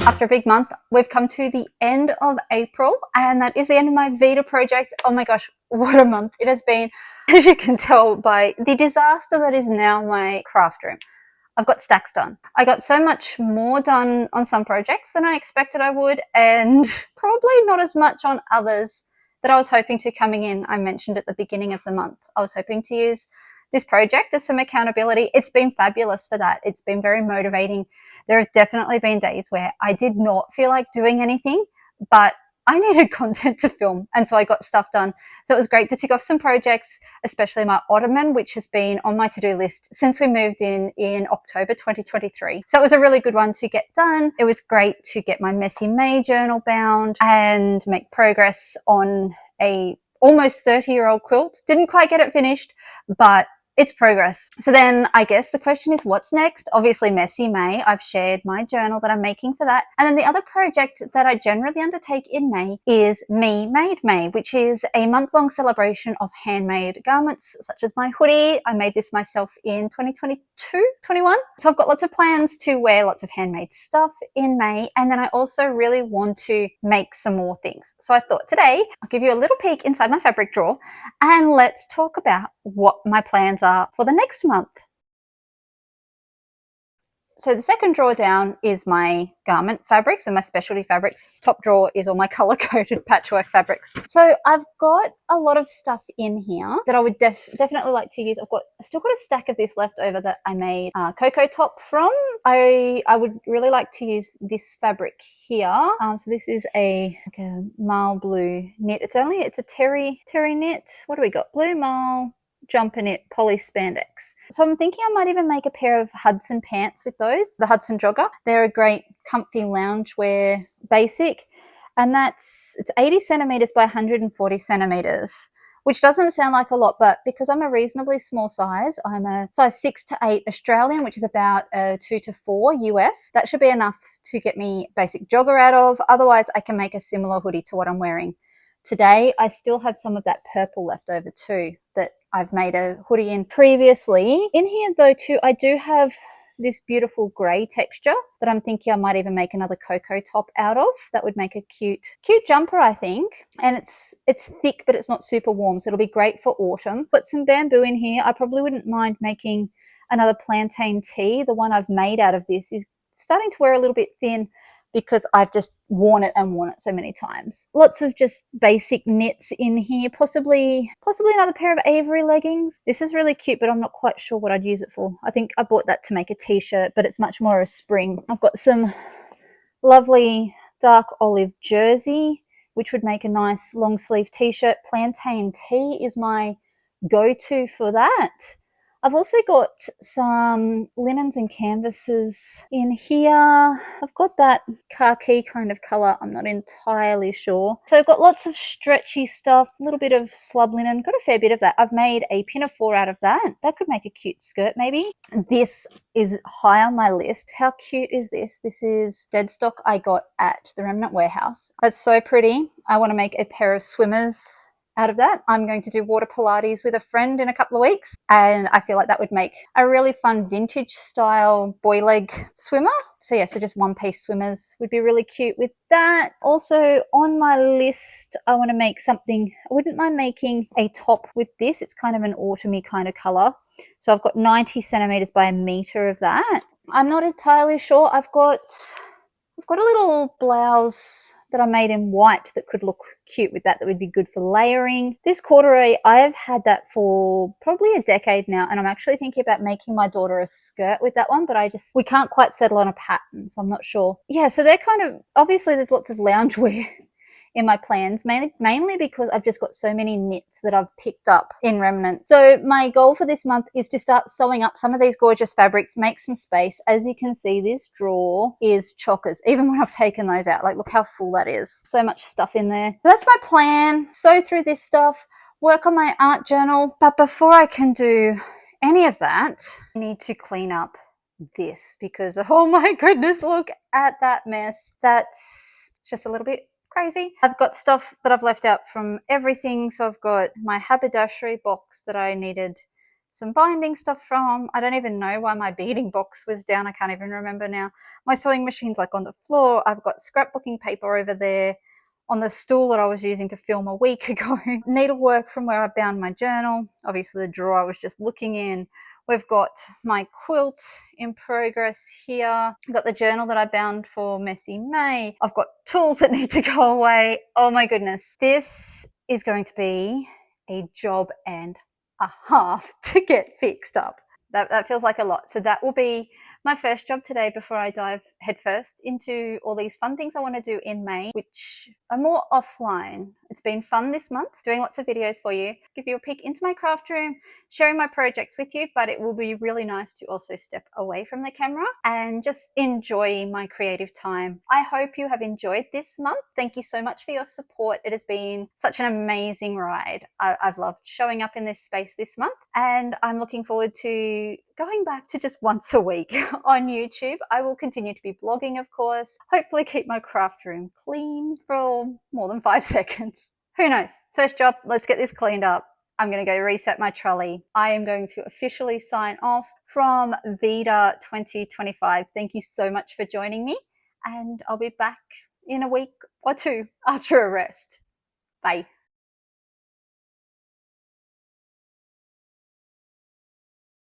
After a big month, we've come to the end of April, and that is the end of my VEDA project. Oh my gosh, what a month it has been, as you can tell by the disaster that is now my craft room. I've got stacks done. I got so much more done on some projects than I expected I would, and probably not as much on others that I was hoping to coming in. I mentioned at the beginning of the month, I was hoping to use this project as some accountability. It's been fabulous for that. It's been very motivating. There have definitely been days where I did not feel like doing anything, but I needed content to film, and so I got stuff done. So it was great to tick off some projects, especially my ottoman, which has been on my to-do list since we moved in October 2023. So it was a really good one to get done. It was great to get my Messy May journal bound and make progress on a almost 30-year-old quilt. Didn't quite get it finished, but it's progress. So then I guess the question is, what's next? Obviously Messy May. I've shared my journal that I'm making for that. And then the other project that I generally undertake in May is Me Made May, which is a month-long celebration of handmade garments, such as my hoodie. I made this myself in 2022, 21. So I've got lots of plans to wear lots of handmade stuff in May. And then I also really want to make some more things. So I thought today I'll give you a little peek inside my fabric drawer and let's talk about what my plans are for the next month. So the second drawer down is my garment fabrics and my specialty fabrics. Top drawer is all my color-coded patchwork fabrics. So I've got a lot of stuff in here that I would definitely like to use. I still got a stack of this left over that I made a cocoa top from. I would really like to use this fabric here. So this is like a marl blue knit. It's a terry knit. What do we got? Blue marl jumper knit poly spandex. So I'm thinking I might even make a pair of Hudson pants with those, the Hudson jogger. They're a great comfy loungewear basic, and it's 80 centimeters by 140 centimeters, which doesn't sound like a lot, but because I'm a reasonably small size, I'm a size 6 to 8 Australian, which is about 2 to 4 US. That should be enough to get me a basic jogger out of. Otherwise, I can make a similar hoodie to what I'm wearing today. I still have some of that purple left over too that I've made a hoodie in previously. In here though too, I do have this beautiful grey texture that I'm thinking I might even make another cocoa top out of. That would make a cute jumper, I think. And it's thick, but it's not super warm, so it'll be great for autumn. Put some bamboo in here. I probably wouldn't mind making another plantain tee. The one I've made out of this is starting to wear a little bit thin because I've just worn it so many times. Lots of just basic knits in here, possibly another pair of Avery leggings. This is really cute, but I'm not quite sure what I'd use it for. I think I bought that to make a t-shirt, but it's much more a spring. I've got some lovely dark olive jersey, which would make a nice long sleeve t-shirt. Plantain tee is my go-to for that. I've also got some linens and canvases in here. I've got that khaki kind of colour. I'm not entirely sure. So I've got lots of stretchy stuff, a little bit of slub linen, got a fair bit of that. I've made a pinafore out of that. That could make a cute skirt maybe. This is high on my list. How cute is this? This is dead stock I got at the Remnant Warehouse. That's so pretty. I want to make a pair of swimmers out of that. I'm going to do water Pilates with a friend in a couple of weeks, and I feel like that would make a really fun vintage style boy leg swimmer. So yeah, so just one-piece swimmers would be really cute with that. Also on my list, I want to make something. I wouldn't mind making a top with this. It's kind of an autumny kind of color. So I've got 90 centimeters by a meter of that. I'm not entirely sure. I've got a little blouse that I made in white that could look cute with that would be good for layering. This corduroy, I've had that for probably a decade now, and I'm actually thinking about making my daughter a skirt with that one, but we can't quite settle on a pattern, so I'm not sure. Yeah, so they're kind of, obviously there's lots of loungewear in my plans, mainly because I've just got so many knits that I've picked up in Remnant. So my goal for this month is to start sewing up some of these gorgeous fabrics, make some space. As you can see, this drawer is chockers, even when I've taken those out. Like, look how full that is. So much stuff in there. So that's my plan. Sew through this stuff, work on my art journal. But before I can do any of that, I need to clean up this because, oh my goodness, look at that mess. That's just a little bit crazy. I've got stuff that I've left out from everything. So I've got my haberdashery box that I needed some binding stuff from. I don't even know why my beading box was down. I can't even remember now. My sewing machine's like on the floor. I've got scrapbooking paper over there on the stool that I was using to film a week ago. Needlework from where I bound my journal. Obviously the drawer I was just looking in. We've got my quilt in progress here. I've got the journal that I bound for Messy May. I've got tools that need to go away. Oh my goodness. This is going to be a job and a half to get fixed up. That feels like a lot. So that will be my first job today before I dive headfirst into all these fun things I want to do in May, which are more offline. It's been fun this month, doing lots of videos for you, give you a peek into my craft room, sharing my projects with you, but it will be really nice to also step away from the camera and just enjoy my creative time. I hope you have enjoyed this month. Thank you so much for your support. It has been such an amazing ride. I've loved showing up in this space this month, and I'm looking forward to going back to just once a week on YouTube. I will continue to be blogging, of course, hopefully keep my craft room clean for more than 5 seconds. Who knows? First job, let's get this cleaned up. I'm going to go reset my trolley. I am going to officially sign off from VEDA 2025. Thank you so much for joining me, and I'll be back in a week or two after a rest. Bye.